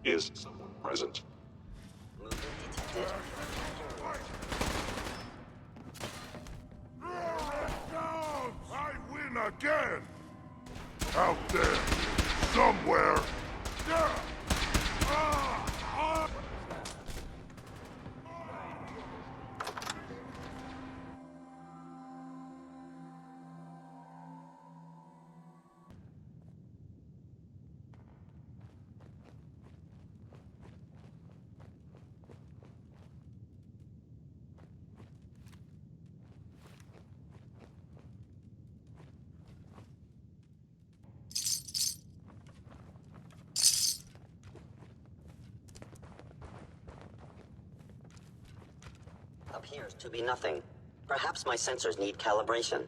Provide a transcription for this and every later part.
Is someone present? Movement detected. I win again! Out there, somewhere! Appears to be nothing. Perhaps my sensors need calibration.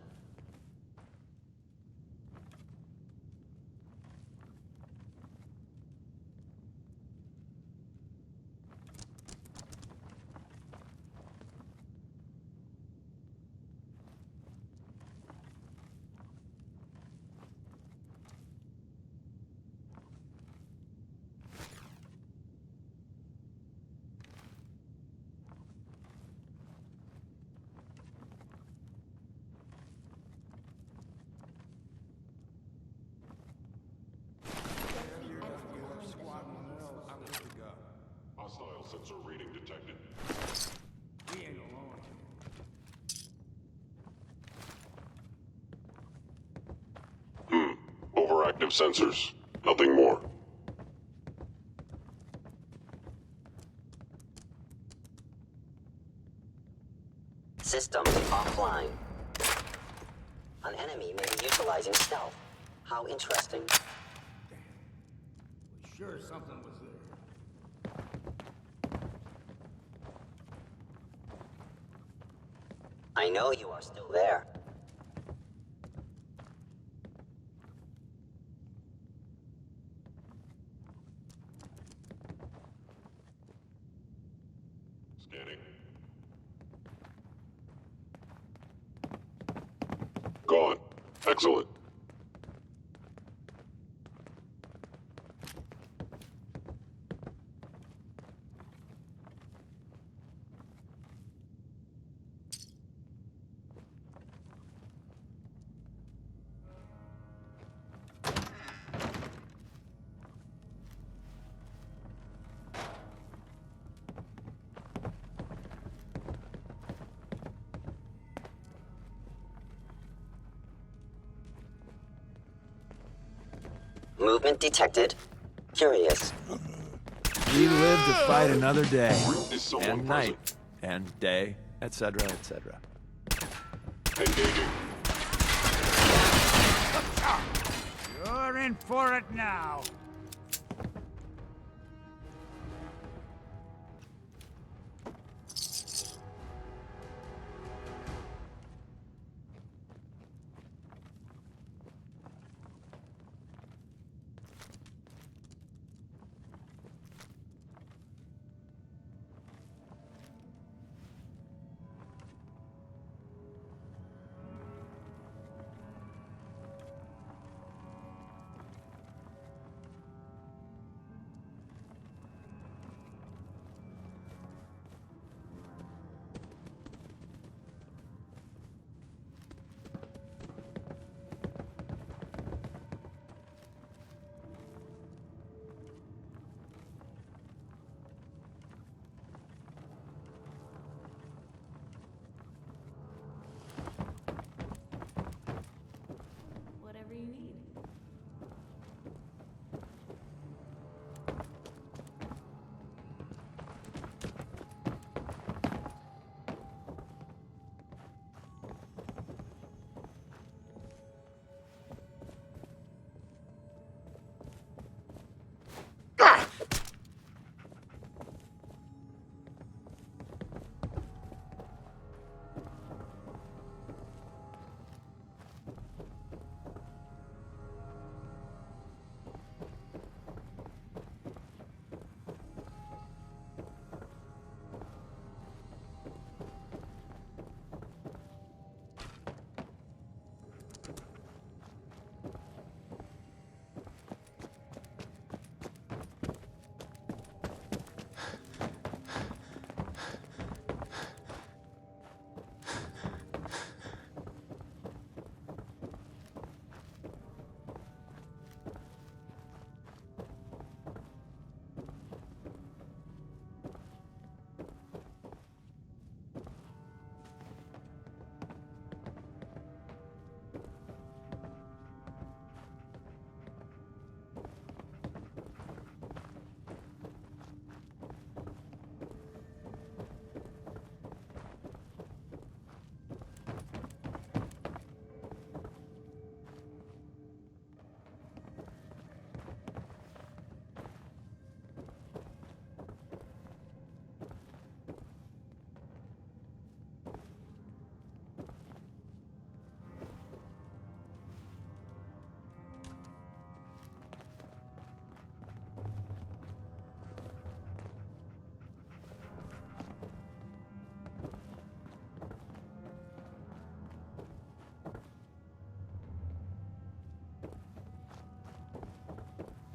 Hostile sensor reading detected. We ain't alone. Overactive sensors. Nothing more. Systems offline. An enemy may be utilizing stealth. How interesting. We sure something was there. I know you are still there. Scanning. Gone. Excellent. Movement detected. Curious. We live to fight another day, Is someone and present? night, and day, etc., etc. Engaging. You're in for it now.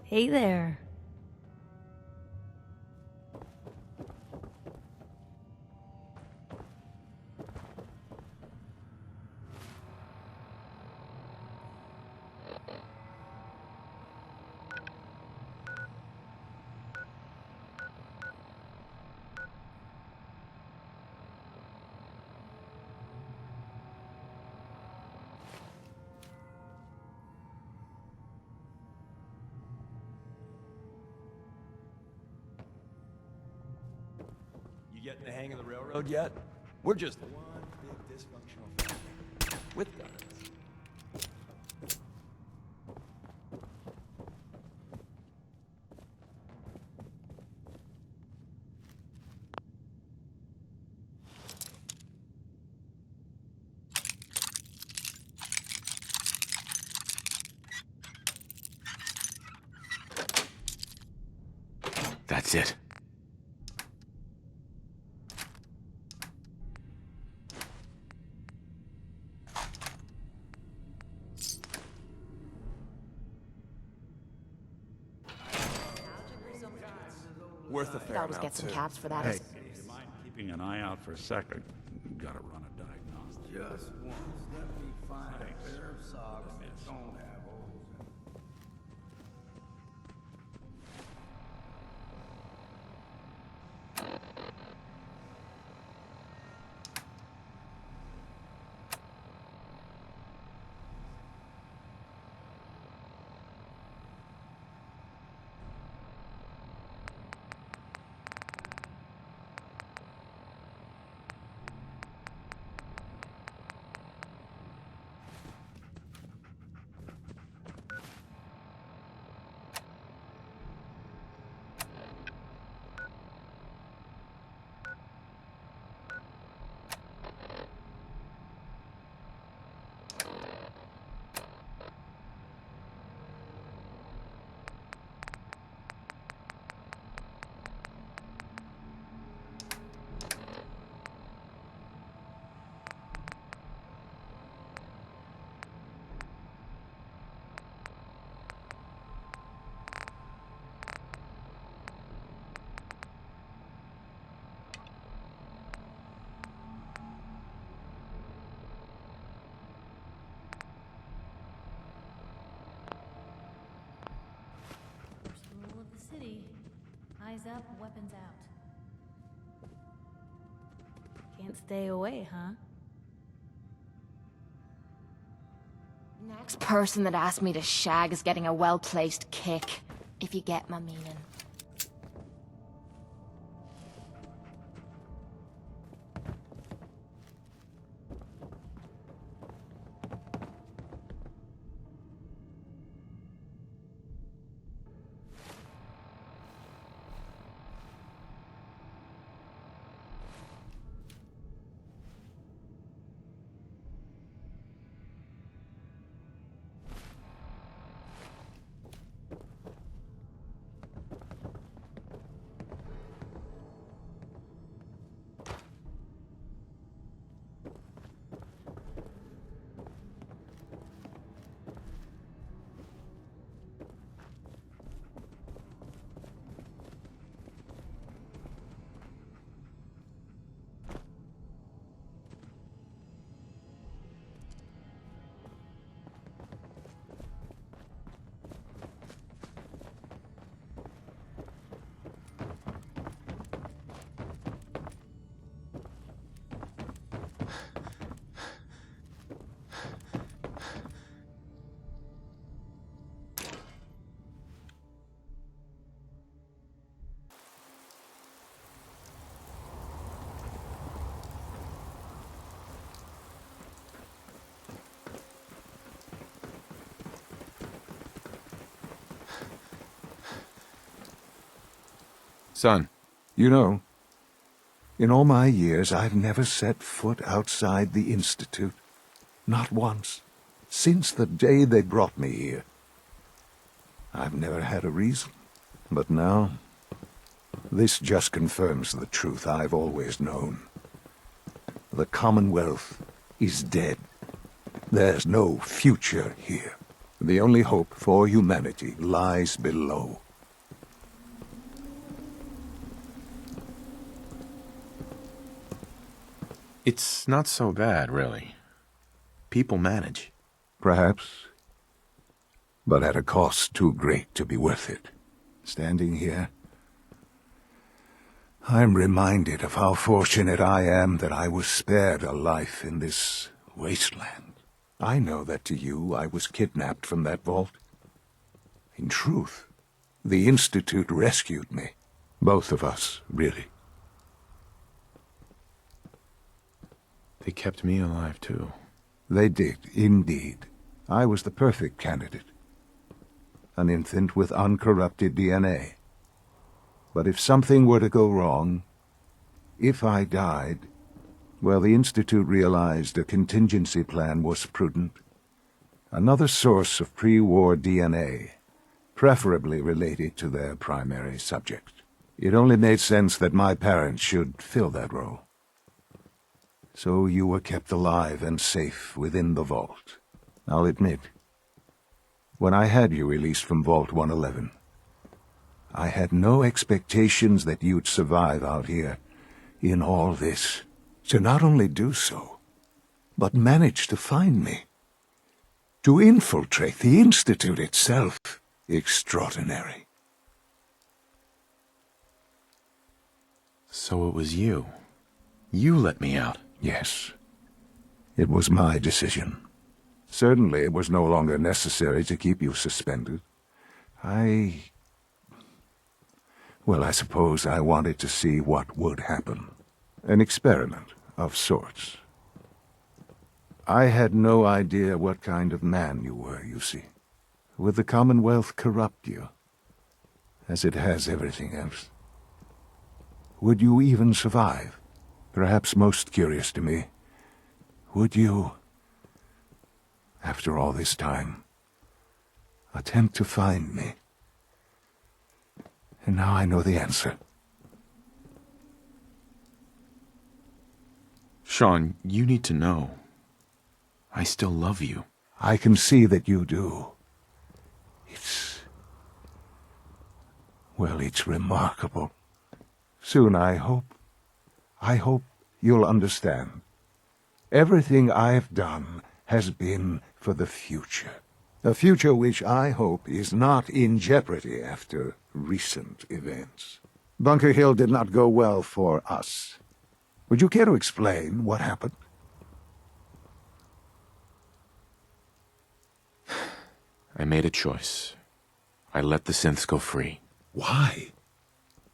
Hey there. You getting the hang of the railroad yet? We're just one big dysfunctional family with guns. That's it. Worth a fair Could always amount, get some too. caps for that. Hey, do you mind keeping an eye out for a second? Gotta run a diagnostic. Just once, let me find a pair of socks that don't have holes in them. Rule of the city. Eyes up, weapons out. Can't stay away, huh? Next person that asks me to shag is getting a well-placed kick, if you get my meaning. Son, You know, in all my years, I've never set foot outside the Institute. Not once. Since the day they brought me here. I've never had a reason. But now, this just confirms the truth I've always known. The Commonwealth is dead. There's no future here. The only hope for humanity lies below. It's not so bad, really. People manage. Perhaps, but at a cost too great to be worth it. Standing here, I'm reminded of how fortunate I am that I was spared a life in this wasteland. I know that to you I was kidnapped from that vault. In truth, the Institute rescued me. Both of us, really. They kept me alive, too. They did, indeed. I was the perfect candidate. An infant with uncorrupted DNA. But if something were to go wrong, if I died, well, the Institute realized a contingency plan was prudent. Another source of pre-war DNA, preferably related to their primary subject. It only made sense that my parents should fill that role. So you were kept alive and safe within the vault. I'll admit, when I had you released from Vault 111, I had no expectations that you'd survive out here in all this. To not only do so, but manage to find me. To infiltrate the Institute itself. Extraordinary. So it was you. You let me out. Yes. It was my decision. Certainly it was no longer necessary to keep you suspended. Well, I suppose I wanted to see what would happen. An experiment of sorts. I had no idea what kind of man you were, you see. Would the Commonwealth corrupt you, as it has everything else? Would you even survive? Perhaps most curious to me, would you, after all this time, attempt to find me? And now I know the answer. Sean, you need to know. I still love you. I can see that you do. Well, it's remarkable. Soon, I hope you'll understand. Everything I've done has been for the future. A future which I hope is not in jeopardy after recent events. Bunker Hill did not go well for us. Would you care to explain what happened? I made a choice. I let the synths go free. Why?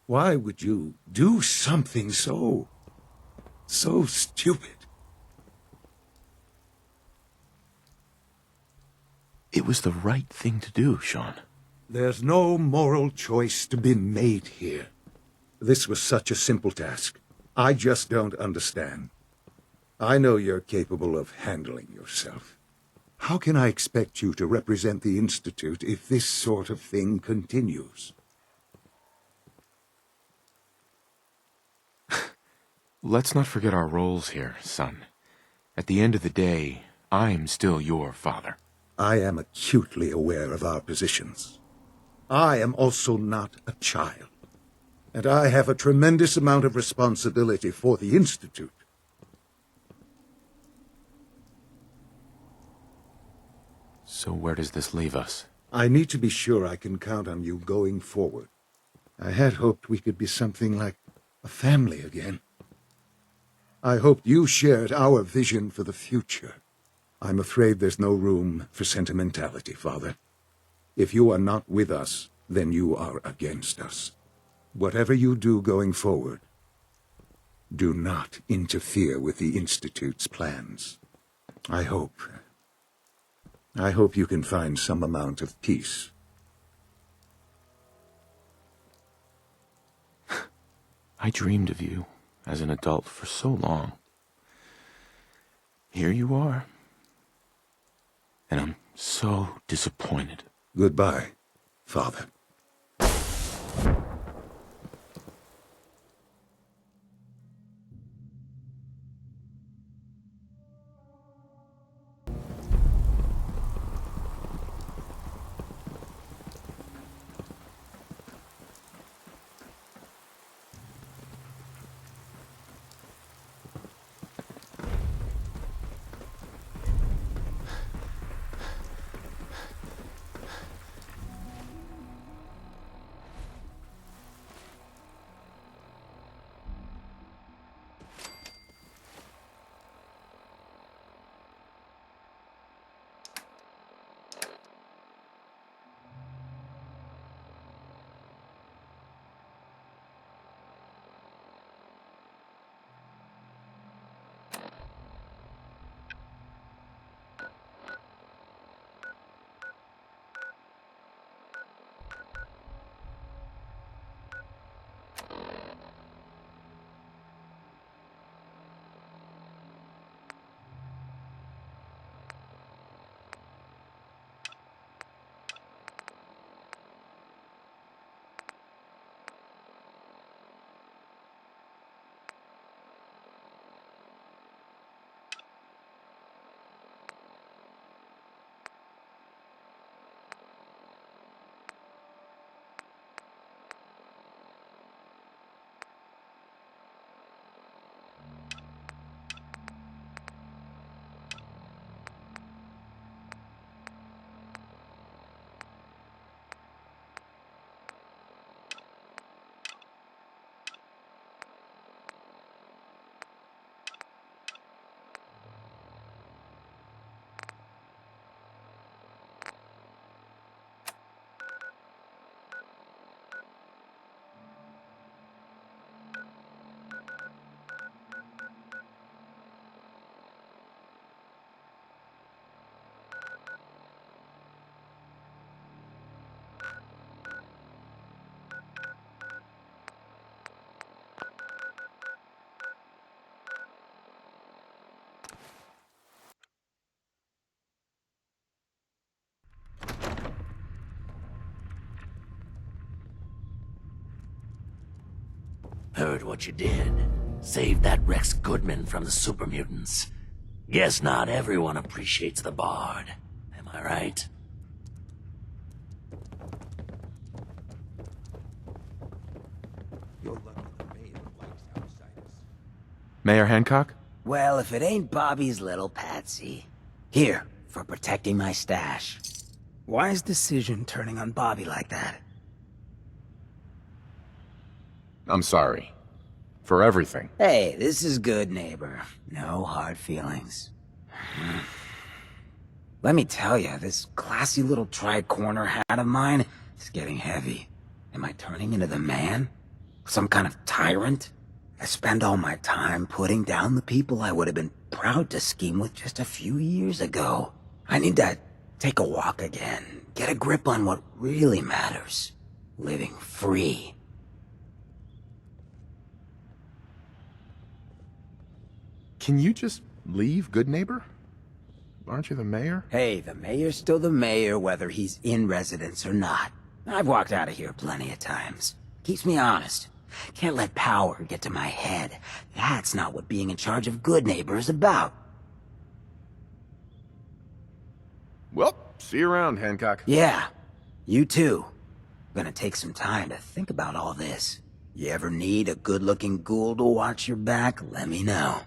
Why would you do something so stupid? It was the right thing to do, Sean. There's no moral choice to be made here. This was such a simple task. I just don't understand. I know you're capable of handling yourself. How can I expect you to represent the Institute if this sort of thing continues? Let's not forget our roles here, son. At the end of the day, I'm still your father. I am acutely aware of our positions. I am also not a child. And I have a tremendous amount of responsibility for the Institute. So where does this leave us? I need to be sure I can count on you going forward. I had hoped we could be something like a family again. I hoped you shared our vision for the future. I'm afraid there's no room for sentimentality, Father. If you are not with us, then you are against us. Whatever you do going forward, do not interfere with the Institute's plans. I hope you can find some amount of peace. I dreamed of you as an adult for so long. Here you are. And I'm so disappointed. Goodbye, Father. Heard what you did. Saved that Rex Goodman from the super mutants. Guess not everyone appreciates the Bard. Am I right? Mayor Hancock? Well, if it ain't Bobby's little patsy. Here, for protecting my stash. Wise decision turning on Bobby like that. I'm sorry. For everything. Hey, this is good, neighbor. No hard feelings. Let me tell you, this classy little tri-corner hat of mine is getting heavy. Am I turning into the man? Some kind of tyrant? I spend all my time putting down the people I would have been proud to scheme with just a few years ago. I need to take a walk again, get a grip on what really matters. Living free. Can you just leave, good neighbor? Aren't you the mayor? Hey, the mayor's still the mayor whether he's in residence or not. I've walked out of here plenty of times. Keeps me honest. Can't let power get to my head. That's not what being in charge of good neighbor is about. Well, see you around, Hancock. Yeah, you too. Gonna take some time to think about all this. You ever need a good-looking ghoul to watch your back, let me know.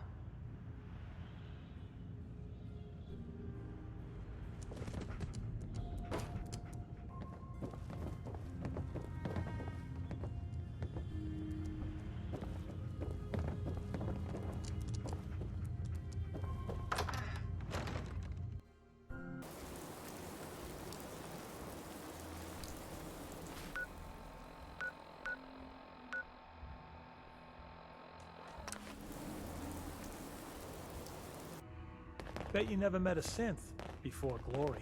Bet you never met a synth before Glory.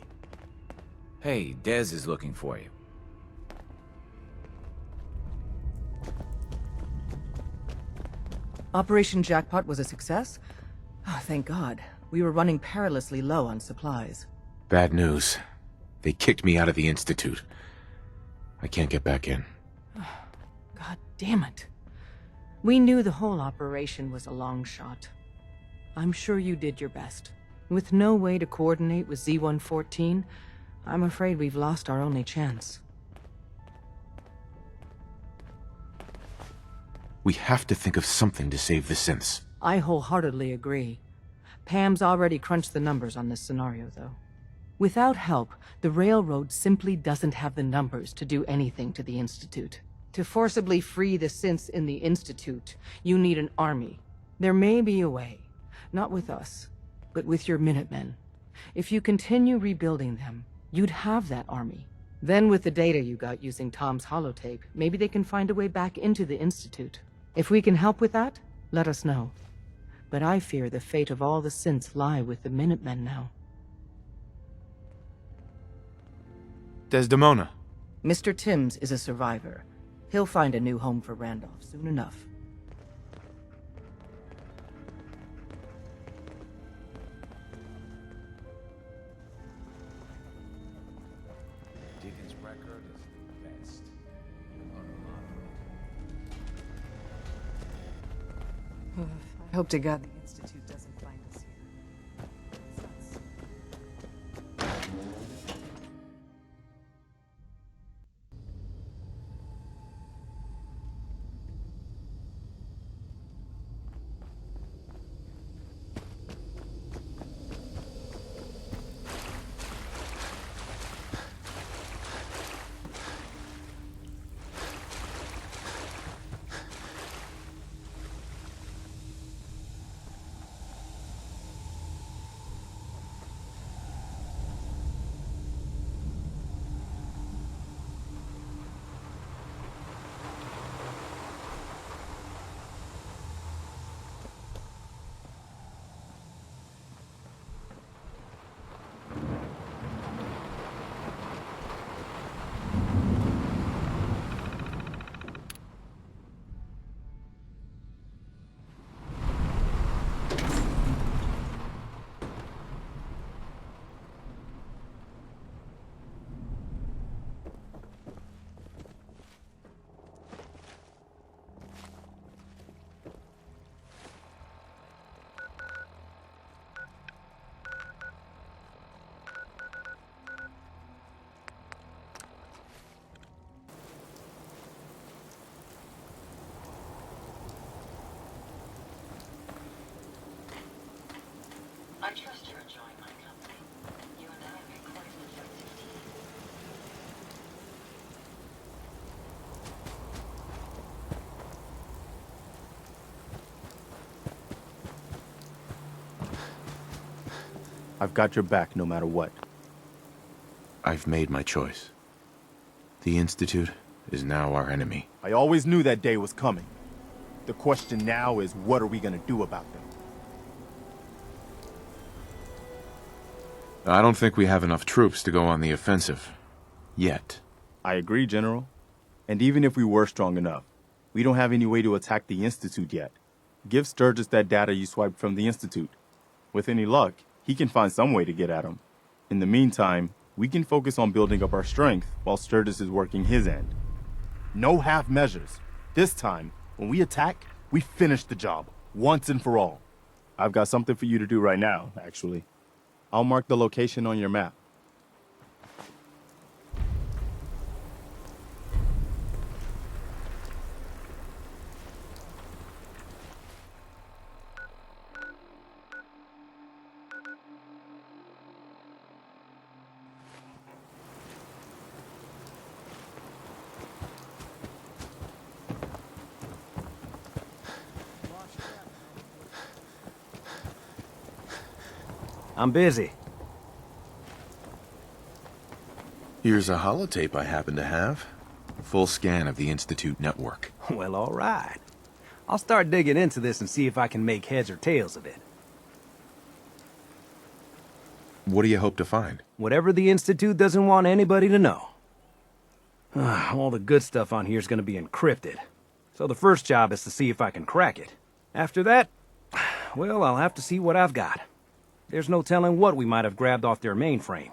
Hey, Dez is looking for you. Operation Jackpot was a success? Oh, thank God. We were running perilously low on supplies. Bad news. They kicked me out of the Institute. I can't get back in. God damn it. We knew the whole operation was a long shot. I'm sure you did your best. With no way to coordinate with Z-114, I'm afraid we've lost our only chance. We have to think of something to save the synths. I wholeheartedly agree. Pam's already crunched the numbers on this scenario, though. Without help, the Railroad simply doesn't have the numbers to do anything to the Institute. To forcibly free the synths in the Institute, you need an army. There may be a way. Not with us, but with your Minutemen. If you continue rebuilding them, you'd have that army. Then with the data you got using Tom's holotape, maybe they can find a way back into the Institute. If we can help with that, let us know. But I fear the fate of all the synths lie with the Minutemen now. Desdemona. Mr. Timms is a survivor. He'll find a new home for Randolph soon enough. Deacon's record is the best. I hope to God the Institute doesn't find us here. trust you're enjoying my company. You and I have been quite an effective team. I've got your back no matter what. I've made my choice. The Institute is now our enemy. I always knew that day was coming. The question now is, what are we gonna do about them? I don't think we have enough troops to go on the offensive. Yet. I agree, General. And even if we were strong enough, we don't have any way to attack the Institute yet. Give Sturgis that data you swiped from the Institute. With any luck, he can find some way to get at him. In the meantime, we can focus on building up our strength while Sturgis is working his end. No half measures. This time, when we attack, we finish the job, once and for all. I've got something for you to do right now, actually. I'll mark the location on your map. I'm busy. Here's a holotape I happen to have. Full scan of the Institute network. Well, all right. I'll start digging into this and see if I can make heads or tails of it. What do you hope to find? Whatever the Institute doesn't want anybody to know. All the good stuff on here is going to be encrypted. So the first job is to see if I can crack it. After that, well, I'll have to see what I've got. There's no telling what we might have grabbed off their mainframe.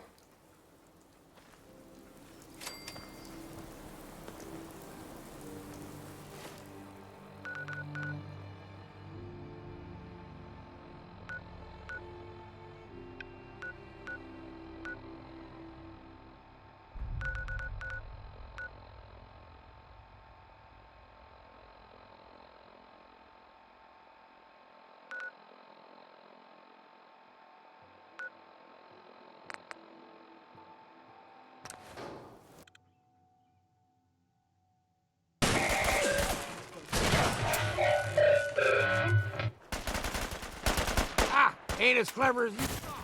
Ain't as clever as you thought.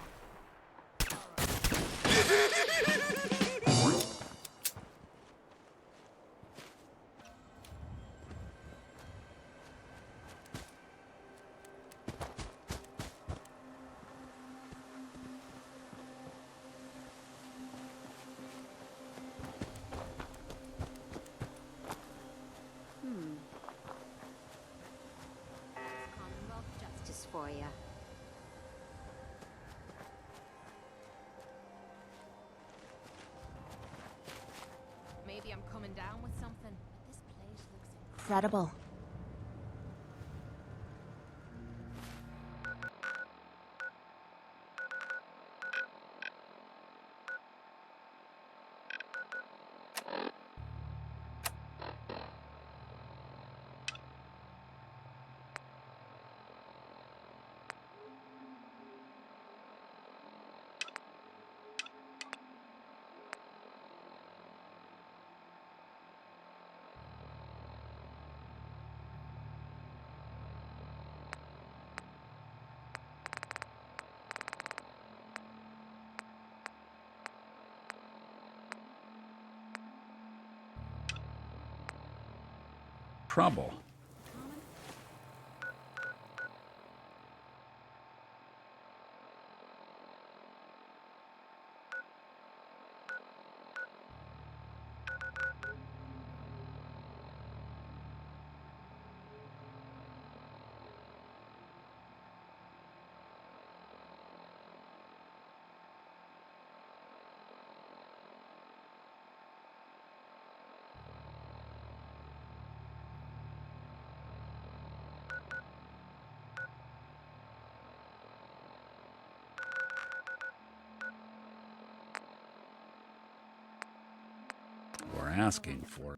Commonwealth justice for you. Maybe I'm coming down with something, but this place looks incredible. Trouble. We're asking for